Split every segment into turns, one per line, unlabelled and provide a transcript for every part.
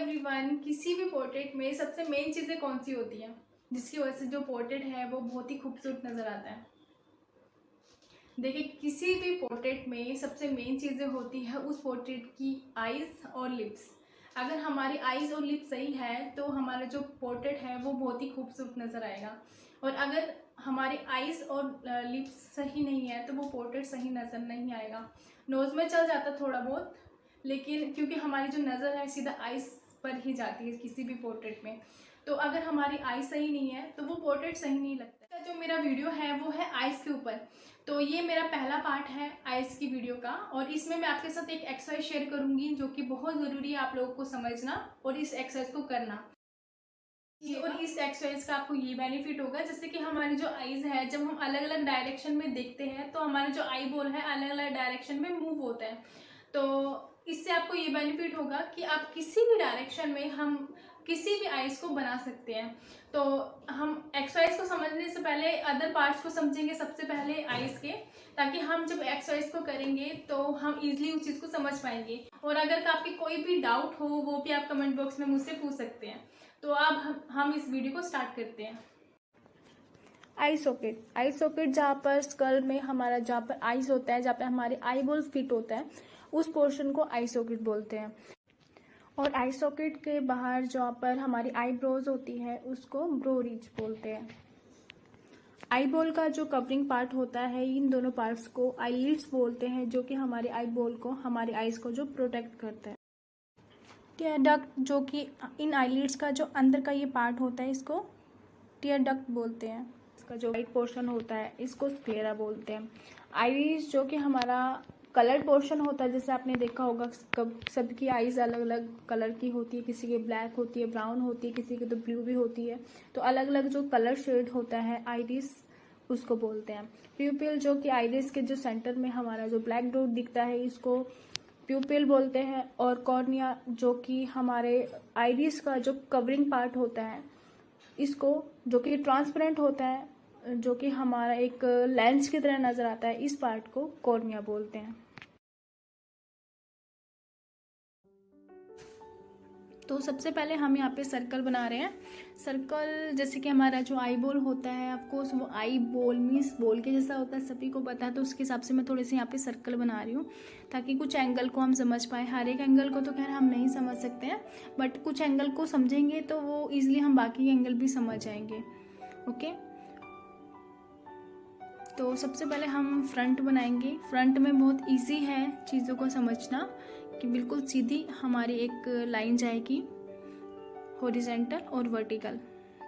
Everyone, किसी भी portrait में सबसे मेन चीज़ें कौन सी होती हैं जिसकी वजह से जो पोर्ट्रेट है वो बहुत ही खूबसूरत नज़र आता है। देखिए, किसी भी पोर्ट्रेट में सबसे मेन चीज़ें होती है उस पोर्ट्रेट की आइज़ और लिप्स। अगर हमारी आइज़ और लिप्स सही है तो हमारा जो पोर्ट्रेट है वो बहुत ही खूबसूरत नज़र आएगा, और अगर हमारी आइज़ और लिप्स सही नहीं है तो वो पोर्ट्रेट सही नज़र नहीं आएगा। नोज़ में चल जाता थोड़ा बहुत, लेकिन क्योंकि हमारी जो नज़र है सीधा आइज़ पर ही जाती है किसी भी पोर्ट्रेट में, तो अगर हमारी आइज़ सही नहीं है तो वो पोर्ट्रेट सही नहीं लगता। जो मेरा वीडियो है वो है आइज़ के ऊपर, तो ये मेरा पहला पार्ट है आइज़ की वीडियो का, और इसमें मैं आपके साथ एक एक्सरसाइज शेयर करूंगी जो कि बहुत ज़रूरी है आप लोगों को समझना और इस एक्सरसाइज को करना। और इस एक्सरसाइज का आपको ये बेनिफिट होगा, जैसे कि हमारी जो आईज है जब हम अलग अलग डायरेक्शन में देखते हैं तो हमारे जो आई बॉल है अलग अलग डायरेक्शन में मूव होता है। तो इससे आपको ये बेनिफिट होगा कि आप किसी भी डायरेक्शन में हम किसी भी आइज को बना सकते हैं। तो हम एक्सरसाइज को समझने से पहले अदर पार्ट्स को समझेंगे, सबसे पहले आइज के, ताकि हम जब एक्सरसाइज को करेंगे तो हम इजीली उस चीज़ को समझ पाएंगे। और अगर आपकी कोई भी डाउट हो वो भी आप कमेंट बॉक्स में मुझसे पूछ सकते हैं। तो अब हम इस वीडियो को स्टार्ट करते हैं। आई सॉकेट जहाँ पर स्कल में हमारा जहाँ पर आईज होता है, जहाँ पर हमारे आई बॉल फिट होता है, उस पोर्शन को आई सॉकेट बोलते हैं। और आई सॉकेट के बाहर जहाँ पर हमारी आईब्रोज होती है उसको ब्रो रिज बोलते हैं। आई बॉल का जो कवरिंग पार्ट होता है, इन दोनों पार्ट्स को आईलिड्स बोलते हैं, जो कि हमारे आई बॉल को, हमारी आईज को जो प्रोटेक्ट करता है। टीयर डक्ट, जो कि इन आईलिड्स का जो अंदर का ये पार्ट होता है, इसको टीयर डक्ट बोलते हैं। इसका जो वाइट पोर्शन होता है इसको स्क्लेरा बोलते हैं। आईज जो कि हमारा कलर्ड पोर्शन होता है, जैसे आपने देखा होगा सबकी आईज अलग अलग कलर की होती है, किसी की ब्लैक होती है, ब्राउन होती है, किसी की तो ब्लू भी होती है। तो अलग अलग जो कलर शेड होता है आइरिस, उसको बोलते हैं। प्यूपिल, जो कि आइरिस के जो सेंटर में हमारा जो ब्लैक डॉट दिखता है, इसको प्यूपिल बोलते हैं। और कॉर्निया, जो कि हमारे आइरिस का जो कवरिंग पार्ट होता है, इसको, जो कि ट्रांसपेरेंट होता है, जो कि हमारा एक लेंस की तरह नजर आता है, इस पार्ट को कॉर्निया बोलते हैं। तो सबसे पहले हम यहाँ पे सर्कल बना रहे हैं। सर्कल, जैसे कि हमारा जो आई बॉल होता है, आपको वो आई बॉल मीन्स बॉल के जैसा होता है, सभी को पता है, तो उसके हिसाब से मैं थोड़े से यहाँ पे सर्कल बना रही हूँ ताकि कुछ एंगल को हम समझ पाए। हर एक एंगल को तो खैर हम नहीं समझ सकते हैं, बट कुछ एंगल को समझेंगे तो वो ईजिली हम बाकी एंगल भी समझ जाएंगे। ओके, तो सबसे पहले हम फ्रंट बनाएंगे। फ्रंट में बहुत इजी है चीज़ों को समझना, कि बिल्कुल सीधी हमारी एक लाइन जाएगी, हॉरिजेंटल और वर्टिकल,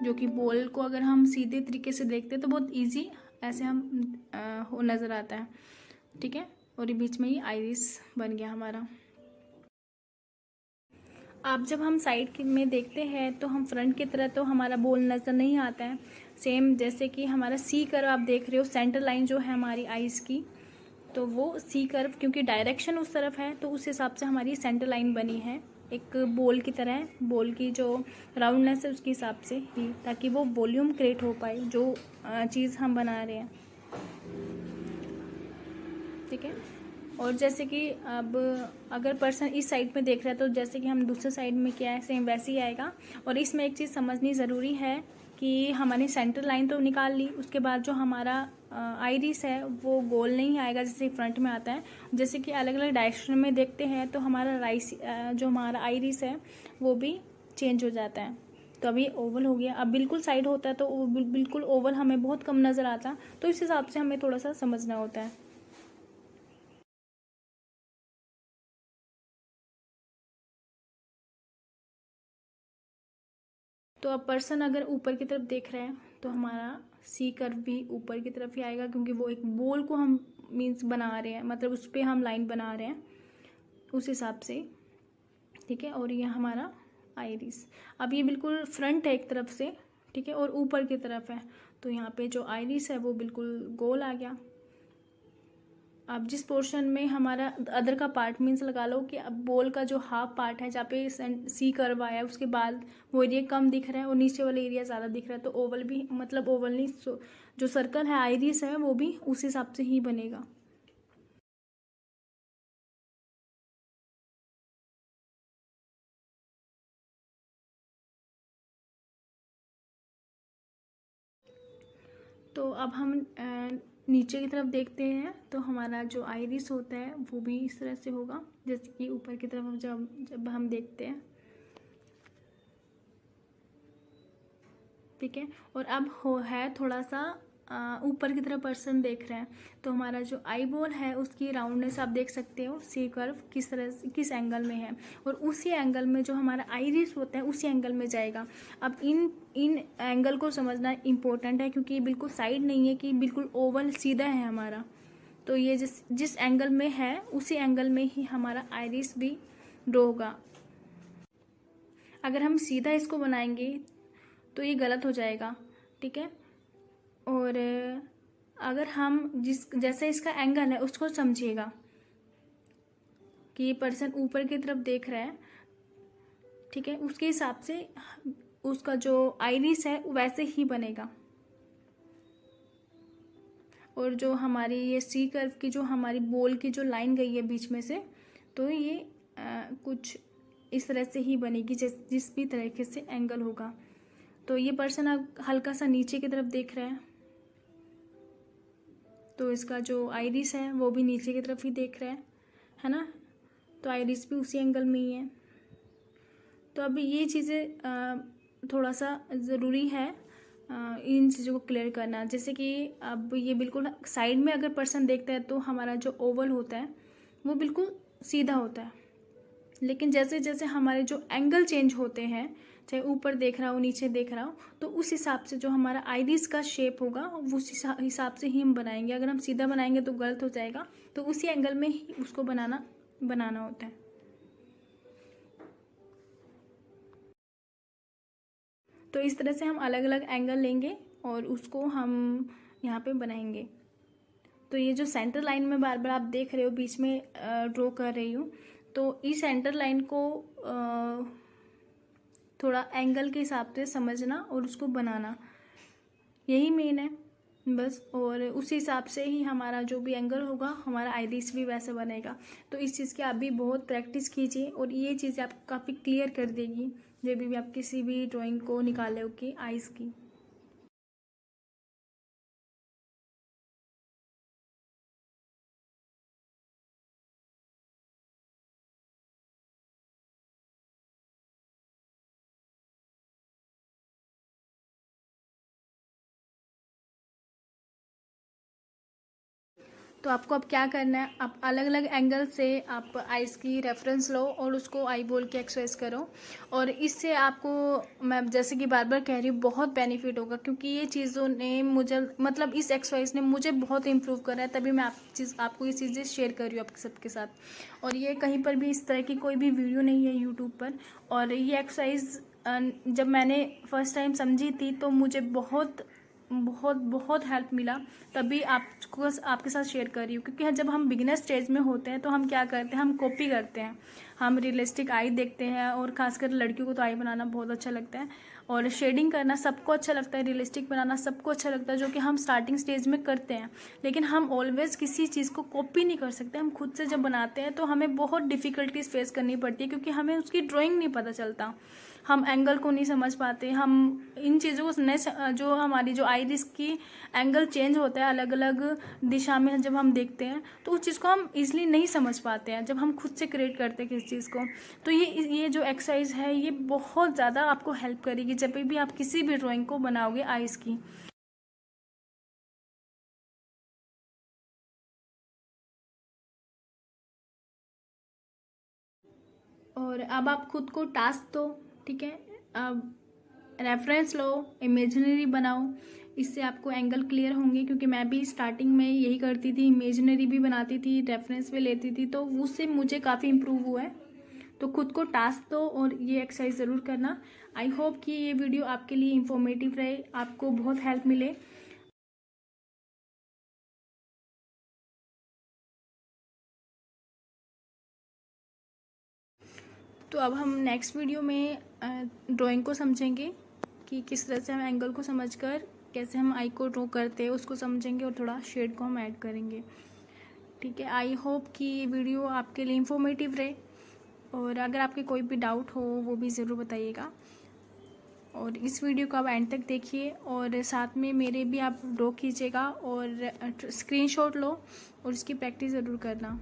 जो कि बॉल को अगर हम सीधे तरीके से देखते हैं तो बहुत इजी ऐसे हम हो नज़र आता है। ठीक है, और ये बीच में ही आइरिस बन गया हमारा। अब जब हम साइड में देखते हैं तो हम फ्रंट की तरह तो हमारा बॉल नज़र नहीं आता है। सेम जैसे कि हमारा सी कर्व आप देख रहे हो, सेंटर लाइन जो है हमारी आइज़ की, तो वो सी कर्व, क्योंकि डायरेक्शन उस तरफ है तो उस हिसाब से हमारी सेंटर लाइन बनी है, एक बॉल की तरह, बॉल की जो राउंडनेस है उसके हिसाब से ही, ताकि वो वॉल्यूम क्रिएट हो पाए जो चीज़ हम बना रहे हैं। ठीक है, और जैसे कि अब अगर पर्सन इस साइड में देख रहा है तो जैसे कि हम दूसरे साइड में क्या है, सेम वैसे ही आएगा। और इसमें एक चीज़ समझनी ज़रूरी है कि हमारी सेंटर लाइन तो निकाल ली, उसके बाद जो हमारा आइरिस है वो गोल नहीं आएगा जैसे फ्रंट में आता है। जैसे कि अलग अलग डायरेक्शन में देखते हैं तो हमारा जो हमारा आइरिस है वो भी चेंज हो जाता है। तो अभी ओवल हो गया, अब बिल्कुल साइड होता है तो बिल्कुल ओवल हमें बहुत कम नज़र आता, तो इस हिसाब से हमें थोड़ा सा समझना होता है। तो अब पर्सन अगर ऊपर की तरफ देख रहे हैं तो हमारा सी कर्व भी ऊपर की तरफ ही आएगा, क्योंकि वो एक बॉल को हम मीन्स बना रहे हैं, मतलब उस पर हम लाइन बना रहे हैं उस हिसाब से। ठीक है, और ये हमारा आइरिस, अब ये बिल्कुल फ्रंट है एक तरफ से, ठीक है, और ऊपर की तरफ है, तो यहाँ पे जो आइरिस है वो बिल्कुल गोल आ गया। अब जिस पोर्शन में हमारा अदर का पार्ट मीन्स लगा लो कि अब बॉल का जो हाफ पार्ट है, जहाँ पे सी कर्व आया है, उसके बाद वो एरिया कम दिख रहा है और नीचे वाला एरिया ज़्यादा दिख रहा है, तो ओवल भी, मतलब ओवल नहीं, जो सर्कल है आइरिस है वो भी उस हिसाब से ही बनेगा। तो अब हम नीचे की तरफ देखते हैं, तो हमारा जो आइरिस होता है वो भी इस तरह से होगा जैसे कि ऊपर की तरफ हम जब हम देखते हैं। ठीक है, और अब है थोड़ा सा ऊपर की तरफ पर्सन देख रहे हैं, तो हमारा जो आई बॉल है उसकी राउंडनेस आप देख सकते हो, सी कर्व किस तरह से किस एंगल में है, और उसी एंगल में जो हमारा आइरिस होता है उसी एंगल में जाएगा। अब इन एंगल को समझना इम्पोर्टेंट है, क्योंकि ये बिल्कुल साइड नहीं है कि बिल्कुल ओवल सीधा है हमारा, तो ये जिस एंगल में है उसी एंगल में ही हमारा आइरिस भी ड्रॉ होगा। अगर हम सीधा इसको बनाएंगे तो ये गलत हो जाएगा। ठीक है, और अगर हम जैसे इसका एंगल है उसको समझिएगा कि ये पर्सन ऊपर की तरफ देख रहा है। ठीक है, उसके हिसाब से उसका जो आइरिस है वैसे ही बनेगा। और जो हमारी ये सी कर्व की जो हमारी बॉल की जो लाइन गई है बीच में से, तो ये कुछ इस तरह से ही बनेगी जिस भी तरीके से एंगल होगा। तो ये पर्सन अब हल्का सा नीचे की तरफ देख रहा है, तो इसका जो आइरिस है वो भी नीचे की तरफ ही देख रहा है ना, तो आइरिस भी उसी एंगल में ही है। तो अब ये चीज़ें थोड़ा सा ज़रूरी है इन चीज़ों को क्लियर करना। जैसे कि अब ये बिल्कुल साइड में अगर पर्सन देखता है तो हमारा जो ओवल होता है वो बिल्कुल सीधा होता है, लेकिन जैसे जैसे हमारे जो एंगल चेंज होते हैं, चाहे ऊपर देख रहा हो नीचे देख रहा हो, तो उस हिसाब से जो हमारा आइरिस का शेप होगा उस हिसाब से ही हम बनाएंगे। अगर हम सीधा बनाएंगे तो गलत हो जाएगा, तो उसी एंगल में ही उसको बनाना होता है। तो इस तरह से हम अलग अलग एंगल लेंगे और उसको हम यहाँ पे बनाएंगे। तो ये जो सेंटर लाइन में बार बार आप देख रहे हो बीच में ड्रॉ कर रही हूँ, तो इस सेंटर लाइन को थोड़ा एंगल के हिसाब से समझना और उसको बनाना, यही मेन है बस। और उसी हिसाब से ही हमारा जो भी एंगल होगा हमारा आइरिस भी वैसे बनेगा। तो इस चीज़ की आप भी बहुत प्रैक्टिस कीजिए और ये चीज़ें आपको काफ़ी क्लियर कर देगी जब भी आप किसी भी ड्राइंग को निकालोगे आइज़ की। तो आपको अब क्या करना है, आप अलग अलग एंगल से आप आइज़ की रेफरेंस लो और उसको आई बॉल की एक्सरसाइज करो, और इससे आपको मैं जैसे कि बार बार कह रही हूँ बहुत बेनिफिट होगा, क्योंकि ये चीज़ों ने मुझे मतलब इस एक्सरसाइज ने मुझे बहुत इम्प्रूव करा है, तभी मैं आपको ये चीज़ें शेयर कर रही हूँ आपके सबके साथ। और ये कहीं पर भी इस तरह की कोई भी वीडियो नहीं है यूट्यूब पर। और ये एक्सरसाइज जब मैंने फर्स्ट टाइम समझी थी तो मुझे बहुत बहुत बहुत हेल्प मिला, तभी आपको आपके साथ शेयर कर रही हूँ। क्योंकि जब हम बिगिनर स्टेज में होते हैं तो हम क्या करते हैं, हम कॉपी करते हैं, हम रियलिस्टिक आई देखते हैं, और खासकर लड़कियों को तो आई बनाना बहुत अच्छा लगता है, और शेडिंग करना सबको अच्छा लगता है, रियलिस्टिक बनाना सबको अच्छा लगता है, जो कि हम स्टार्टिंग स्टेज में करते हैं। लेकिन हम ऑलवेज किसी चीज़ को कॉपी नहीं कर सकते, हम खुद से जब बनाते हैं तो हमें बहुत डिफ़िकल्टीज फेस करनी पड़ती है, क्योंकि हमें उसकी ड्राइंग नहीं पता चलता, हम एंगल को नहीं समझ पाते, हम इन चीज़ों को जो हमारी जो आइरिस की एंगल चेंज होता है अलग अलग दिशा में जब हम देखते हैं, तो उस चीज़ को हम इजीली नहीं समझ पाते हैं जब हम खुद से क्रिएट करते हैं किसी चीज़ को। तो ये जो एक्सरसाइज है ये बहुत ज़्यादा आपको हेल्प करेगी जब भी आप किसी भी ड्राइंग को बनाओगे आइस की। और अब आप खुद को टास्क दो, ठीक है, अब रेफरेंस लो, इमेजिनरी बनाओ, इससे आपको एंगल क्लियर होंगे। क्योंकि मैं भी स्टार्टिंग में यही करती थी, इमेजिनरी भी बनाती थी, रेफरेंस भी लेती थी, तो उससे मुझे काफ़ी इम्प्रूव हुआ है। तो खुद को टास्क दो और ये एक्सरसाइज ज़रूर करना। आई होप कि ये वीडियो आपके लिए इंफॉर्मेटिव रहे, आपको बहुत हेल्प मिले। तो अब हम नेक्स्ट वीडियो में ड्राइंग को समझेंगे कि किस तरह से हम एंगल को समझकर कैसे हम आई को ड्रॉ करते हैं उसको समझेंगे, और थोड़ा शेड को हम ऐड करेंगे। ठीक है, आई होप कि ये वीडियो आपके लिए इंफॉर्मेटिव रहे, और अगर आपके कोई भी डाउट हो वो भी ज़रूर बताइएगा। और इस वीडियो को आप एंड तक देखिए और साथ में मेरे भी आप ड्रॉ कीजिएगा और स्क्रीनशॉट लो और इसकी प्रैक्टिस ज़रूर करना।